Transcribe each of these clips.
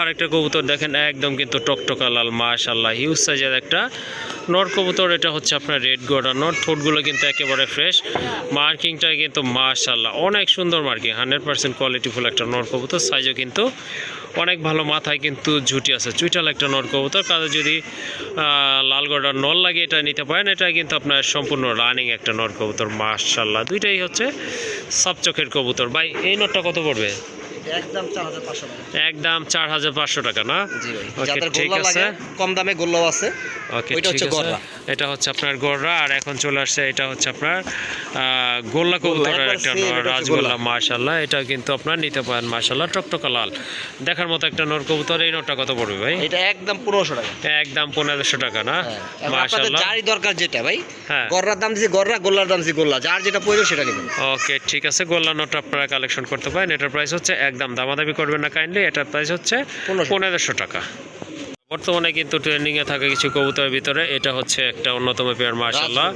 আরেকটা কবুতর দেখেন একদম কিন্তু টকটকা লাল মাশাআল্লাহ হিউজ সাইজের একটা নর কবুতর। এটা হচ্ছে আপনার রেড গোল্ডার নর, ঠোঁটগুলো কিন্তু একেবারে ফ্রেশ, মার্কিংটা কিন্তু মাশাআল্লাহ অনেক সুন্দর মার্কিং, 100% কোয়ালিটিফুল একটা নর কবুতর। সাইজও কিন্তু অনেক ভালো, মাথায় কিন্তু ঝুটি আছে, চুইটাল একটা নর কবুতর। কাজে যদি লাল গোল্ডার নর লাগে এটা নিতে পারেন। এটা কিন্তু আপনার সম্পূর্ণ রানিং একটা নর কবুতর মাশাআল্লাহ, দুইটাই হচ্ছে সব চোখের কবুতর। ভাই এই নরটা কত পড়বে? একদম 4500 টাকা। একদম 4500 টাকা না? জি ভাই, ওকে যাদের ঠিক গোল্লা আছে, লাগে কম দামে গোল্লাও আছে। ওকে ওইটা ঠিক হচ্ছে আছে। গররা। এটা হচ্ছে আপনার গররা, আর এখন চলে আসছে এটা হচ্ছে আপনার গোল্লা কবুতরের একবার একটা same, নর এটা হচ্ছে রাজগোল্লা গোল্লা। মাশাআল্লাহ। এটা কিন্তু আপনার নিতে পারেন মাশাআল্লাহ, টকটকা লাল দেখার মতো একটা নর কবুতর। এই নরটা কত পড়বে ভাই? এটা একদম 1500 টাকা। একদম 1500 টাকা না? হ্যাঁ, এবং আপনাদের মাশাআল্লাহ। যারই দরকার যেটা ভাই, হ্যাঁ। গররার দাম দিছি গররা, গোল্লার দাম দিছি গোল্লা, যার যেটা প্রয়োজন সেটা নেবেন। ওকে ঠিক আছে, গোল্লা নটটা আপনারা কালেকশন করতে পারেন। এটার প্রাইস হচ্ছে একদম, দামাদামি করবেন না কাইন্ডলি। এটার প্রাইস হচ্ছে 1500 টাকা। বর্তমানে কিন্তু ট্রেন্ডিংয়ে থাকে কিছু কবুতরের ভিতরে এটা হচ্ছে একটা অন্যতম পেয়ার মাশাআল্লাহ,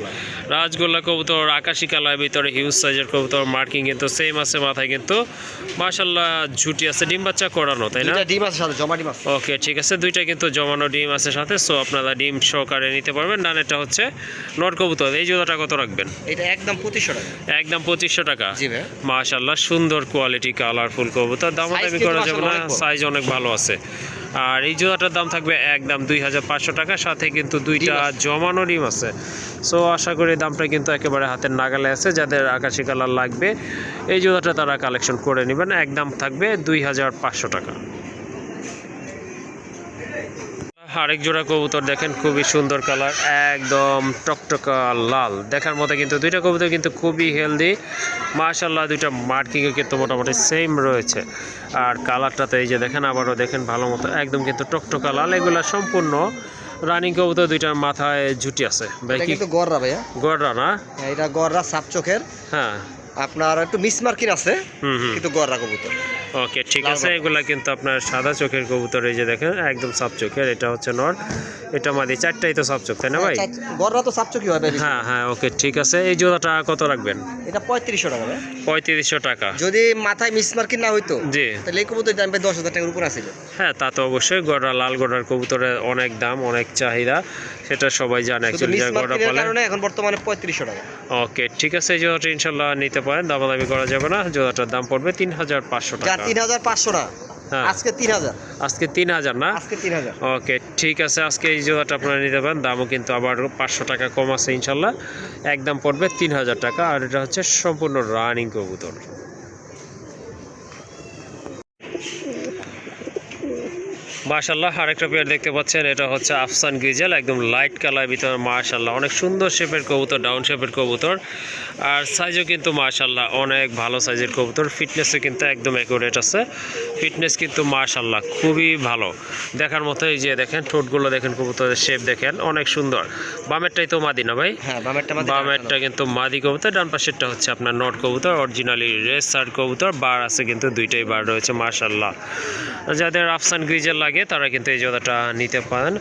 রাজগোল্লা কবুতর, আকাশি কালার ভিতরে হিউজ সাইজের কবুতর, মার্কিং কিন্তু সেম আছে, মাথায় কিন্তু মাশাআল্লাহ ঝুটি আছে, ডিম বাচ্চা করানো তাই না? দুইটা ডিম আছে সাথে, জমা ডিম আছে। ওকে ঠিক আছে, দুইটা কিন্তু জমানো ডিম আছে সাথে, সো আপনারা ডিম সহকারে নিতে পারবেন। ডানেরটা হচ্ছে নর কবুতর। এই জোড়াটা কত রাখবেন? এটা একদম 2500 টাকা। একদম 2500 টাকা। জি ভাই। মাশাআল্লাহ সুন্দর কোয়ালিটি কালারফুল কবুতর, দামাদামি কিন্তু করা যাবে না, মাশাআল্লাহ অনেক বড়। সাইজ অনেক ভালো আছে। আর এই জোড়াটার দাম থাকবে একদম 2500 টাকা, সাথে কিন্তু দুইটা জমানো ডিম আছে। সো আশা করি দামটা কিন্তু একেবারে হাতের নাগালে আছে। যাদের আকাশি কালার লাগবে এই জোড়াটা তারা কালেকশন করে নেবেন, একদম থাকবে 2500 টাকা। আরেক জোড়া কবুতর দেখেন খুবই সুন্দর কালার, একদম টকটকা লাল দেখার মতো। কিন্তু দুইটা কবুতর কিন্তু খুবই হেলদি মাশাআল্লাহ, দুইটা মার্কিংও কিন্তু মোটামুটি সেম রয়েছে। আর কালারটা তো এই যে দেখেন, আবারও দেখেন ভালো মতো, একদম কিন্তু টকটকা লাল। এগুলা সম্পূর্ণ রানিং কবুতর, দুইটার মাথায় ঝুটি আছে। ভাই এটা কি কিন্তু গররা ভাইয়া, গড়রা না? এটা গররা সাপ চোখের, হ্যাঁ আপনার একটু মিস মার্কিং আছে কিন্তু গররা কবুতর। ওকে ঠিক আছে, এগুলা কিন্তু আপনার সাদা চোখের কবুতর। এই যে দেখেন একদম সাপ চোখের, এটা হচ্ছে নর, এটা মাদি, চারটাই তো সাপ চোখ তাই না ভাই? গররা তো সাপ চোখই হয় ভাই। হ্যাঁ হ্যাঁ ওকে ঠিক আছে। এই জোড়াটা কত রাখবেন? এটা 3500 টাকা ভাই। 3500 টাকা। যদি মাথায় মিস মার্কিং না হইতো জি তাহলে এই কবুতরের দাম 10,000 টাকার উপর আছিল। হ্যাঁ তা তো অবশ্যই, গড়া লাল গড়ার কবুতরের অনেক দাম, অনেক চাহিদা, সেটা সবাই জানে অ্যাকচুয়ালি যারা গড়া পালে। কারণে এখন বর্তমানে 3500 টাকা। ওকে ঠিক আছে, এই জোড়াটা ইনশাআল্লাহ নিতে পারেন, দামাদামি করা যাবে না। জোড়াটার দাম পড়বে 3500 যা টাকা। 3500 না, হ্যাঁ আজকে 3000। আজকে 3000 না? আজকে 3000। ওকে ঠিক আছে, আজকে এই জোড়াটা আপনারা নিতে পারেন, দামও কিন্তু আবার 500 টাকা কম আছে ইনশাআল্লাহ, একদম পড়বে 3000 টাকা। আর এটা হচ্ছে সম্পূর্ণ রানিং কবুতর। মাশাআল্লাহ আরেকটা পেয়ার দেখতে পাচ্ছেন, এটা হচ্ছে আফসান গ্রিজেল, একদম লাইট কালার ভিতরে মাশাআল্লাহ অনেক সুন্দর শেপের কবুতর, ডাউন শেপের কবুতর। আর সাইজও কিন্তু মাশাআল্লাহ অনেক ভালো সাইজের কবুতর, ফিটনেসও কিন্তু একদম অ্যাকুরেট আছে, ফিটনেস কিন্তু মাশাআল্লাহ খুবই ভালো দেখার মতো। এই যে দেখেন ঠোঁটগুলো দেখেন, কবুতরের শেপ দেখেন অনেক সুন্দর। বামেরটাই তো মাদি না ভাই? হ্যাঁ বামেরটা মাদি, বামেরটা কিন্তু মাদি কবুতর, ডান পাশেরটা হচ্ছে আপনার নট কবুতর, অরিজিনালি রেসার কবুতর, বার আছে কিন্তু দুইটাই বার রয়েছে মাশাআল্লাহ। যাদের আফসান গ্রিজেল লাগে তারা কিন্তু এই জোড়াটা নিতে পারেন।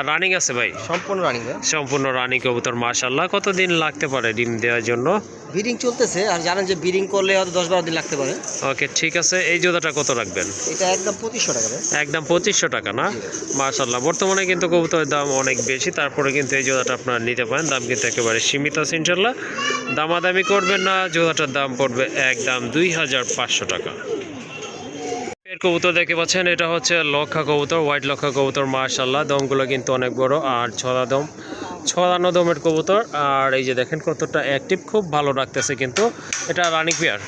রানিং আছে ভাই? সম্পূর্ণ রানিং ভাই, সম্পূর্ণ রানিং কবুতর মাশাআল্লাহ। কতদিন লাগতে পারে ডিম দেওয়ার জন্য? ব্রিডিং চলতেছে, আর জানেন যে ব্রিডিং করলে হয়তো 10-12 দিন লাগতে পারে। ওকে ঠিক আছে, এই জোড়াটা কত রাখবেন? এটা একদম 2500 টাকা ভাই। একদম 2500 টাকা না? মাশাআল্লাহ বর্তমানে কিন্তু কবুতরের দাম অনেক বেশি, তারপরে কিন্তু এই জোড়াটা আপনারা নিতে পারেন, দাম কিন্তু একেবারে সীমিত আছে ইনশাআল্লাহ, দামাদামি করবেন না। জোড়াটার দাম পড়বে একদম 2500 টাকা। কবুতর দেখতে পাচ্ছেন, এটা হচ্ছে লক্ষা কবুতর, হোয়াইট লক্ষা কবুতর মাশাআল্লাহ, দমগুলো কিন্তু অনেক বড় আর ছড়ানো দমের কবুতর। আর এই যে দেখেন কতটা অ্যাক্টিভ, খুব ভালো রাখতেছে কিন্তু। এটা রানিং পেয়ার,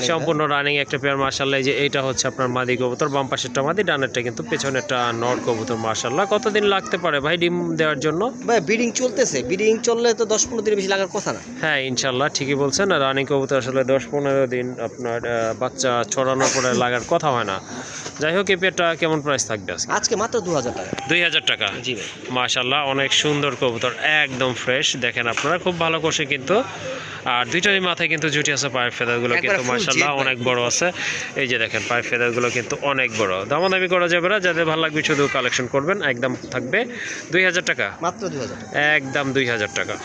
সম্পূর্ণ রানিং একটা পেয়ার মাশাআল্লাহ। এই যে এইটা হচ্ছে আপনার মাদি কবুতর, বাম পাশেরটা মাদি, ডানেরটা কিন্তু পেছনেরটা নর কবুতর মাশাআল্লাহ। কতদিন লাগতে পারে ভাই ডিম দেওয়ার জন্য? ভাই ব্রিডিং চলতেছে, ব্রিডিং চললে তো 10-15 দিন বেশি লাগার কথা না। হ্যাঁ ইনশাআল্লাহ ঠিকই বলছেন, রানিং কবুতর আসলে 10-15 দিন আপনার বাচ্চা ছড়ানোর পরে লাগার কথা হয় না। যাই হোক এই পেয়ারটা কেমন প্রাইস থাকবে আজকে? মাত্র 2000 টাকা। 2000 টাকা? জি ভাই মাশাআল্লাহ অনেক সুন্দর কবুতর, একদম ফ্রেশ দেখেন আপনারা, খুব ভালো করছে কিন্তু। আর দুইটারই মাথায় কিন্তু জুটি আছে, পায়ের ফেদারগুলো কিন্তু মাশাআল্লাহ অনেক বড় আছে। এই যে দেখেন পায়ের ফেদারগুলো কিন্তু অনেক বড়, দামাদামি করা যাবে না, যাদের ভালো লাগবে শুধু কালেকশন করবেন। একদম থাকবে 2000 টাকা, মাত্র 2000 টাকা, একদম 2000 টাকা।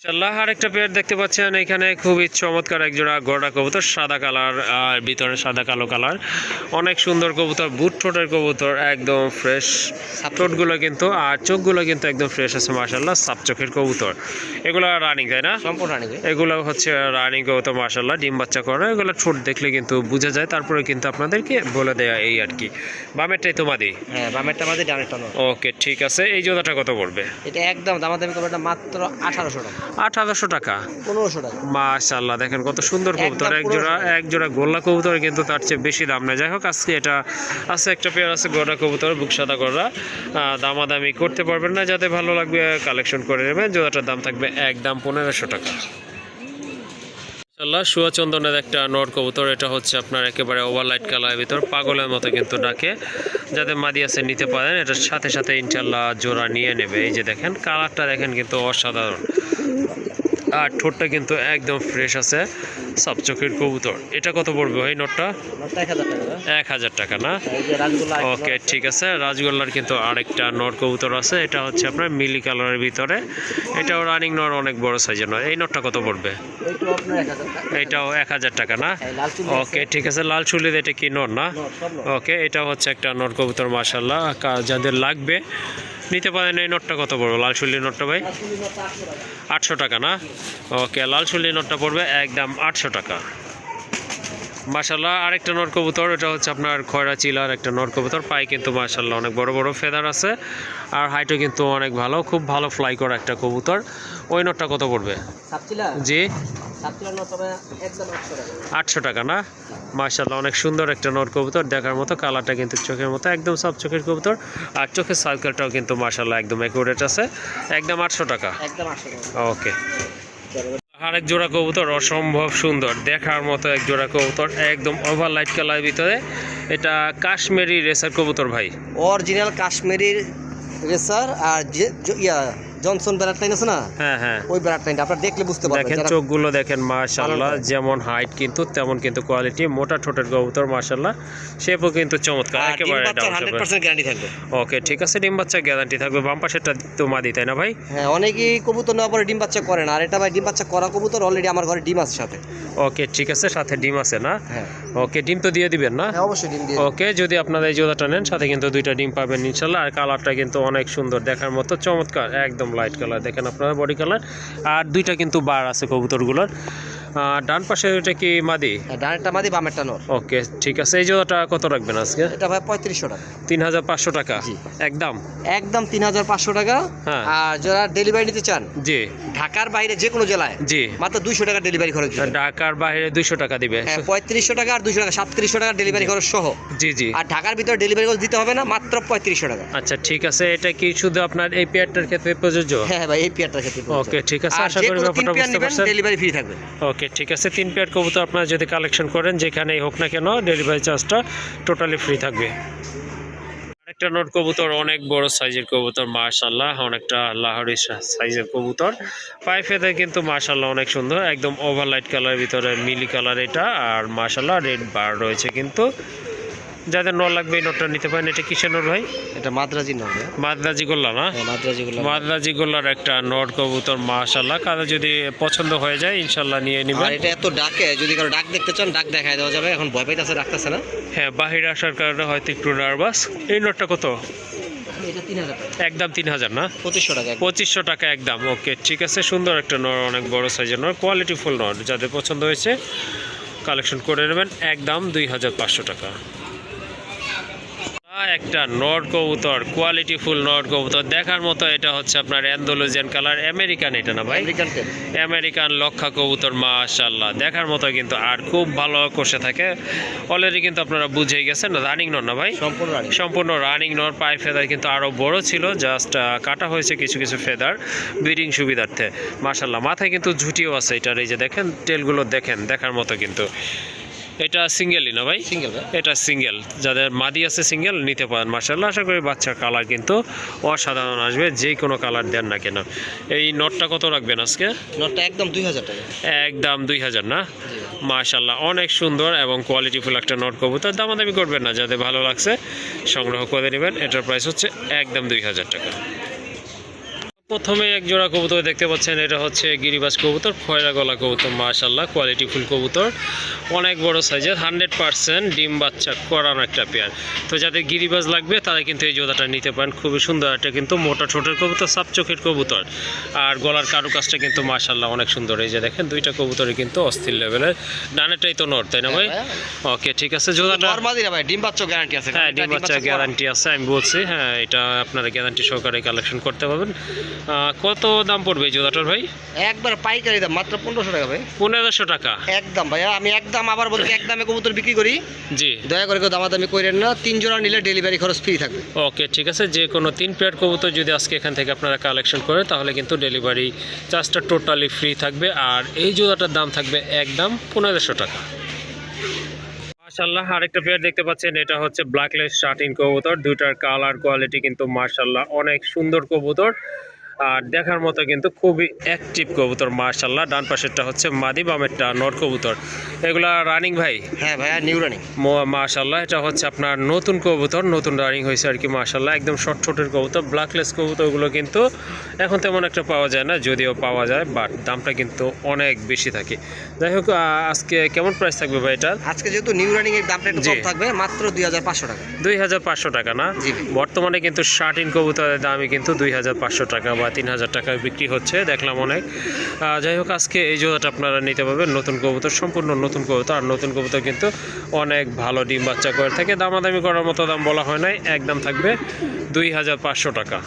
মাশাআল্লাহ, আরেকটা পেয়ার দেখতে পাচ্ছেন এখানে খুবই চমৎকার এক জোড়া গড়া কবুতর, সাদা কালার আর ভিতরে সাদা কালো কালার, অনেক সুন্দর কবুতর, বুট ঠোঁটের কবুতর, একদম ফ্রেশ ঠোঁটগুলো কিন্তু আর চোখগুলো কিন্তু একদম ফ্রেশ আছে মাশাআল্লাহ, সাপ চোখের কবুতর। এগুলো রানিং তাই না? সম্পূর্ণ রানিং। এগুলো হচ্ছে রানিং কবুতর মাশাআল্লাহ, ডিম বাচ্চা করে, এগুলো ঠোঁট দেখলে কিন্তু বোঝা যায়, তারপরে কিন্তু আপনাদেরকে বলে দেয়া এই আর কি। বামেরটাই তো মাদি? হ্যাঁ, বামেরটা মাদি, ডানেরটা নর। ওকে ঠিক আছে, এই জোড়াটা কত পড়বে? এটা একদম দামাদামি করবে, এটা মাত্র 1800 টাকা। 1800 টাকা? 1500 টাকা। মাশাআল্লাহ, দেখেন কত সুন্দর কবুতর, এক জোড়া গোল্লা কবুতর কিন্তু তার চেয়ে বেশি দাম না। যাই হোক, আজকে এটা আছে একটা পেয়ার আছে গোড়া কবুতর, বুক সাদা গোড়া, দামাদামি করতে পারবেন না, যাতে ভালো লাগবে কালেকশন করে নেবেন। জোড়াটার দাম থাকবে একদম 1500 টাকা। মাশাআল্লাহ, শুয়া চন্দনের একটা নর কবুতর, এটা হচ্ছে আপনার একেবারে ওভারলাইট কালারের ভিতর, পাগলের মতো কিন্তু ডাকে, যাদের মাদি আছে নিতে পারেন, এটার সাথে সাথে ইনশাল্লাহ জোড়া নিয়ে নেবে। এই যে দেখেন কালারটা দেখেন কিন্তু অসাধারণ, আর ঠোঁটটা কিন্তু একদম ফ্রেশ আছে, সব চোখের কবুতর। এটা কত পড়বে ভাই নটটা? 1000 টাকা না? ওকে ঠিক আছে, রাজগোল্লার কিন্তু আরেকটা নর কবুতর আছে, এটা হচ্ছে আপনার মিলি কালারের ভিতরে, এটাও রানিং নর, অনেক বড় সাইজের নর। এই নটটা কত পড়বে? এটাও 1000 টাকা না? ওকে ঠিক আছে, লাল চুলির এটা কি নর না? ওকে, এটা হচ্ছে একটা নর কবুতর মাশাআল্লাহ, যাদের লাগবে নিতে পারেন। এই নোটটা কত পড়বে লাল চুল্লির নোটটা ভাই? 800 টাকা না? ওকে, লাল চুল্লির নোটটা পড়বে একদম 800 টাকা। মাশাআল্লাহ, আরেকটা নর কবুতর, এটা হচ্ছে আপনার খয়রা চিলার একটা নর কবুতর, পায়ে কিন্তু মাশাআল্লাহ অনেক বড় বড় ফেদার আছে, আর হাইটও কিন্তু অনেক ভালো, খুব ভালো ফ্লাই করা একটা কবুতর। ওই নোটটা কত পড়বে? জি 800 টাকা না? মাশাআল্লাহ, অনেক সুন্দর একটা নর কবুতর, দেখার মতো, কালারটা কিন্তু চোখের মতো, একদম সব চোখের কবুতর, আর চোখের সার্কেলটাও কিন্তু মাশাআল্লাহ একদম অ্যাকুরেট আছে, একদম 800 টাকা। ওকে, আরেক জোড়া কবুতর অসম্ভব সুন্দর, দেখার মতো এক জোড়া কবুতর, একদম ওভারলাইট কালারের ভিতরে, এটা কাশ্মীরি রেসার কবুতর ভাই, অরিজিনাল কাশ্মীরি রেসার। আর জনসন ব্যারাটলাইন আছে না? হ্যাঁ হ্যাঁ, ওই ব্যারাটলাইনটা আপনারা দেখলে বুঝতে পারবেন। দেখেন চোখগুলো দেখেন মাশাআল্লাহ, যেমন হাইট কিন্তু তেমন কিন্তু কোয়ালিটি, মোটা ঠোঁটের কবুতর মাশাআল্লাহ, শেপও কিন্তু চমৎকার, একেবারে 100% গ্যারান্টি থাকবে। ওকে ঠিক আছে, ডিম বাচ্চা গ্যারান্টি থাকবে। বাম পাশেরটা তো মাদি তাই না ভাই? হ্যাঁ, অনেকেই কবুতর নেওয়ার পরে ডিম বাচ্চা করে না, আর এটা ভাই ডিম বাচ্চা করা কবুতর, অলরেডি আমার ঘরে ডিম আছে সাথে। ওকে ঠিক আছে, সাথে ডিম আছে না? হ্যাঁ। ওকে, ডিম তো দিয়ে দিবেন না? হ্যাঁ অবশ্যই ডিম দিয়ে। ওকে, যদি আপনারা এই জোড়াটা নেন সাথে কিন্তু 2টা ডিম পাবেন ইনশাআল্লাহ, আর কালারটা কিন্তু অনেক সুন্দর, দেখার মতো চমৎকার, একদম লাইট কালার, দেখেন আপনারা বডি কালার, আর 2টা কিন্তু বার আছে কবুতরগুলোর। ডান পাশে এটা কি মাদি? ডানেরটা মাদি, বামেরটা নর। ওকে ঠিক আছে, এই জোড়াটা কত রাখবেন আজকে? এটা ভাই 3500 টাকা। 3500 টাকা? জি একদম 3500 টাকা। হ্যাঁ। আর যারা ডেলিভারি নিতে চান, জি, ঢাকার বাইরে যে কোনো জেলায়, জি, মাত্র 200 টাকা ডেলিভারি খরচ। ঢাকার বাইরে 200 টাকা দিবে? হ্যাঁ, 3500 টাকা আর 200 টাকা, 3700 টাকা ডেলিভারি খরচ সহ। জি জি। আর ঢাকার ভিতরে ডেলিভারি খরচ দিতে হবে না, মাত্র 3500 টাকা। আচ্ছা ঠিক আছে, এটা কি শুধু আপনার এই পেয়ারটার ক্ষেত্রে প্রযোজ্য? হ্যাঁ ভাই, এই পেয়ারটার ক্ষেত্রে। ওকে ঠিক আছে, আশা করি ব্যাপারটা বুঝতে পারছেন। ডেলিভারি ফ্রি থাকবে। ওকে ঠিক আছে, 3 পেয়ার কবুতর আপনারা যদি কালেকশন করেন যেখানেই হোক না কেন, ডেলিভারি চার্জটা টোটালি ফ্রি থাকবে। আরেকটা নট কবুতর, অনেক বড় সাইজের কবুতর মাশাআল্লাহ, অনেকটা লাহোরি সাইজের কবুতর, পায়ে ফেদে কিন্তু মাশাআল্লাহ অনেক সুন্দর, একদম ওভারলাইট কালারের ভিতরে মিলি কালার এটা, আর মাশাআল্লাহ রেড বার রয়েছে কিন্তু। যাদের নর লাগবে এই নটটা নিতে পারেন। এটা কিসের নর ভাই? এটা মাদ্রাজি নর। মাদ্রাজি গোল্লা না? মাদ্রাজি গোল্লা। মাদ্রাজি গোল্লার একটা নর কবুতর মাশাআল্লাহ, কারো যদি পছন্দ হয়ে যায় ইনশাআল্লাহ নিয়ে নেবেন। আর এটা এত ডাকে, যদি কারো ডাক দেখতে চান ডাক দেখায় দেওয়া যাবে। এখন ভয় পাইতেছে, ডাকতেছে না। হ্যাঁ, বাহিরে আসার কারণে হয়তো একটু নার্ভাস। এই নটটা কত? এটা 3000 টাকা। একদম 3000 না? 2500 টাকা। 2500 টাকা একদম। ওকে ঠিক আছে, সুন্দর একটা নর, অনেক বড় সাইজের নর, কোয়ালিটি ফুল নর, যাদের পছন্দ হয়েছে কালেকশন করে নেবেন, একদম 2500 টাকা। একটা নর কবুতর, কোয়ালিটি ফুল নর কবুতর, দেখার মতো, এটা হচ্ছে আপনার অ্যান্ডালুজিয়ান কালার, আমেরিকান এটা না ভাই? আমেরিকান লক্ষা কবুতর মাশাআল্লাহ, দেখার মতো কিন্তু, আর খুব ভালো কষে থাকে, অলরেডি কিন্তু আপনারা বুঝেই গেছেন। রানিং নর না ভাই? সম্পূর্ণ রানিং নর, পায়ে ফেদার কিন্তু আরও বড় ছিল, জাস্ট কাটা হয়েছে কিছু কিছু ফেদার ব্রিডিং সুবিধার্থে মাশাআল্লাহ। মাথায় কিন্তু ঝুটিও আছে এটার, এই যে দেখেন টেলগুলো দেখেন, দেখার মতো কিন্তু। এটা সিঙ্গেলই না ভাই? সিঙ্গেল। এটা সিঙ্গেল, যাদের মাদি আছে সিঙ্গেল নিতে পারেন মাশাআল্লাহ। আশা করি বাচ্চার কালার কিন্তু অসাধারণ আসবে, যে কোনো কালার দেন না কেন। এই নটটা কত রাখবেন আজকে? নটটা একদম 2000 টাকা। একদম 2000 না? মাশাআল্লাহ, অনেক সুন্দর এবং কোয়ালিটিফুল একটা নট কবুতর, দামাদামি করবেন না, যাদের ভালো লাগছে সংগ্রহ করে নেবেন। এটার প্রাইস হচ্ছে একদম 2000 টাকা। প্রথমে এক জোড়া কবুতর দেখতে পাচ্ছেন, এটা হচ্ছে গিরিবাজ কবুতর, খয়রা গলা কবুতর, মাশাআল্লাহ কোয়ালিটি ফুল কবুতর, অনেক বড় সাইজের, 100% ডিম বাচ্চা করানো একটা পেয়ার। তো যাদের গিরিবাজ লাগবে তারা কিন্তু এই জোড়াটা নিতে পারেন। খুবই সুন্দর একটা কিন্তু মোটা ঠোঁটের কবুতর, সাপ চোখের কবুতর, আর গলার কারুকাজটা কিন্তু মাশাআল্লাহ অনেক সুন্দর। এই যে দেখেন দুইটা কবুতরই কিন্তু অস্থির লেভেলের। ডানেরটাই তো নর, তাই না ভাই? ওকে ঠিক আছে। জোড়াটা নরমালি না ভাই, ডিম বাচ্চা গ্যারান্টি আছে। হ্যাঁ ডিম বাচ্চা গ্যারান্টি আছে, আমি বলছি। হ্যাঁ এটা আপনারা গ্যারান্টি সহকারে কালেকশন করতে পারবেন। কত দাম পড়বে এই জোড়াটার ভাই? একবার পাইকারি দাম মাত্র 1500 টাকা ভাই। 1500 টাকা একদম ভাইয়া, আমি একদম আবার বলছি একদমে কবুতর বিক্রি করি। জি, দয়া করে কেউ দামাদামি করেন না। 3 জোড়া নিলে ডেলিভারি খরচ ফ্রি থাকবে। ওকে ঠিক আছে। যে কোনো 3 পেয়ার কবুতর যদি আজকে এখান থেকে আপনারা কালেকশন করেন তাহলে কিন্তু ডেলিভারি চার্জটা টোটালি ফ্রি থাকবে। আর এই জোড়াটার দাম থাকবে একদম 1500 টাকা। মাশাআল্লাহ আরেকটা পেয়ার দেখতে পাচ্ছেন, এটা হচ্ছে ব্ল্যাকলেস শার্টিন কবুতর। দুইটার কালার কোয়ালিটি কিন্তু মাশাআল্লাহ অনেক সুন্দর কবুতর, আর দেখার মতো কিন্তু খুবই অ্যাক্টিভ কবুতর মাশাআল্লাহ। ডান পাশেরটা হচ্ছে মাদি, বামেরটা নর কবুতর। এগুলা রানিং ভাই? হ্যাঁ ভাইয়া নিউ রানিং। মাশাআল্লাহ এটা হচ্ছে আপনার নতুন কবুতর, নতুন রানিং হয়েছে আর কি মাশাআল্লাহ। একদম শর্ট ঠোঁটের কবুতর। ব্ল্যাকলেস কবুতরগুলো কিন্তু এখন তেমন একটা পাওয়া যায় না, যদিও পাওয়া যায় বাট দামটা কিন্তু অনেক বেশি থাকে। যাই হোক আজকে কেমন প্রাইস থাকবে ভাই এটার? আজকে যেহেতু নিউ রানিং এর দামটা একটু কম থাকবে, মাত্র 2500 টাকা। 2500 টাকা না? জি। বর্তমানে কিন্তু শার্টিন কবুতরের দামই কিন্তু 2500 টাকা বা 3000 টাকায় বিক্রি হচ্ছে, দেখলাম অনেক। যাই হোক আজকে এই জোড়াটা আপনারা নিতে পারবেন। নতুন কবুতর, সম্পূর্ণ নতুন কবুতর, আর নতুন কবুতর কিন্তু অনেক ভালো ডিম বাচ্চা করে থাকে। দামাদামি করার মতো দাম বলা হয় নাই, একদম থাকবে 2500 টাকা।